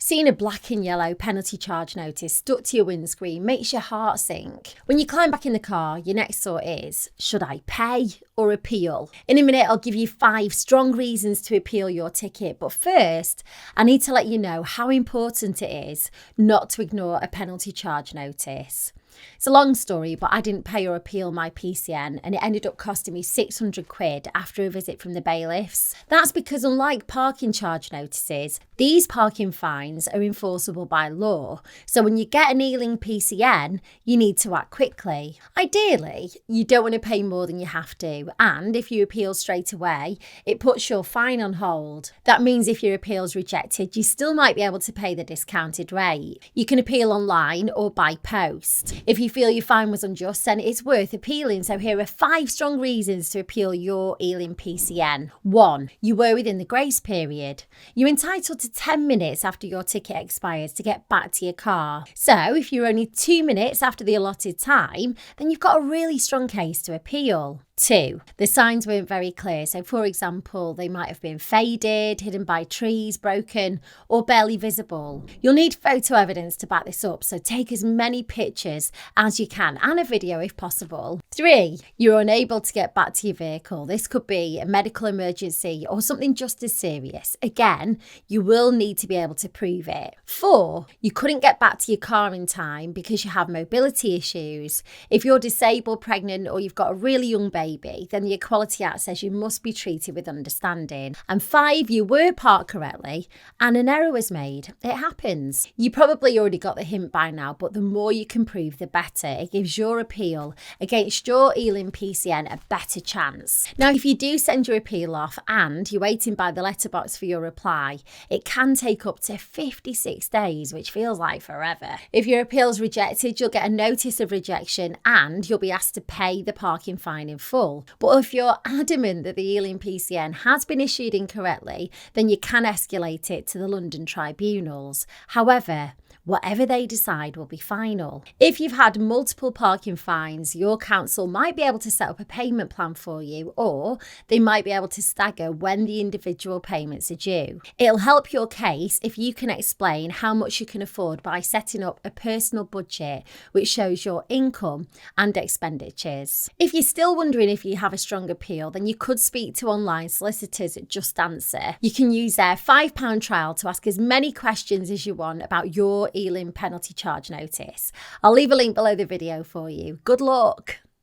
Seeing a black and yellow penalty charge notice stuck to your windscreen makes your heart sink. When you climb back in the car, your next thought is, should I pay or appeal? In a minute, I'll give you 5 strong reasons to appeal your ticket. But first, I need to let you know how important it is not to ignore a penalty charge notice. It's a long story, but I didn't pay or appeal my PCN and it ended up costing me £600 after a visit from the bailiffs. That's because unlike parking charge notices, these parking fines are enforceable by law. So when you get an Ealing PCN, you need to act quickly. Ideally, you don't want to pay more than you have to, and if you appeal straight away, it puts your fine on hold. That means if your appeal's rejected, you still might be able to pay the discounted rate. You can appeal online or by post. If you feel your fine was unjust, then it's worth appealing. So here are 5 strong reasons to appeal your Ealing PCN. 1. You were within the grace period. You're entitled to 10 minutes after your ticket expires to get back to your car. So if you're only 2 minutes after the allotted time, then you've got a really strong case to appeal. 2. The signs weren't very clear. So for example, they might have been faded, hidden by trees, broken, or barely visible. You'll need photo evidence to back this up, so take as many pictures as you can and a video if possible. 3. You're unable to get back to your vehicle. This could be a medical emergency or something just as serious. Again, you will need to be able to prove it. 4. You couldn't get back to your car in time because you have mobility issues. If you're disabled, pregnant, or you've got a really young baby, then the Equality Act says you must be treated with understanding. And 5, you were parked correctly and an error was made. It happens. You probably already got the hint by now, but the more you can prove, the better. It gives your appeal against your Ealing PCN a better chance. Now, if you do send your appeal off and you're waiting by the letterbox for your reply, it can take up to 56 days, which feels like forever. If your appeal's rejected, you'll get a notice of rejection and you'll be asked to pay the parking fine in full. But if you're adamant that the Ealing PCN has been issued incorrectly, then you can escalate it to the London tribunals. However, whatever they decide will be final. If you've had multiple parking fines, your council might be able to set up a payment plan for you, or they might be able to stagger when the individual payments are due. It'll help your case if you can explain how much you can afford by setting up a personal budget which shows your income and expenditures. If you're still wondering if you have a strong appeal, then you could speak to online solicitors at JustAnswer. You can use their £5 trial to ask as many questions as you want about your Ealing penalty charge notice. I'll leave a link below the video for you. Good luck.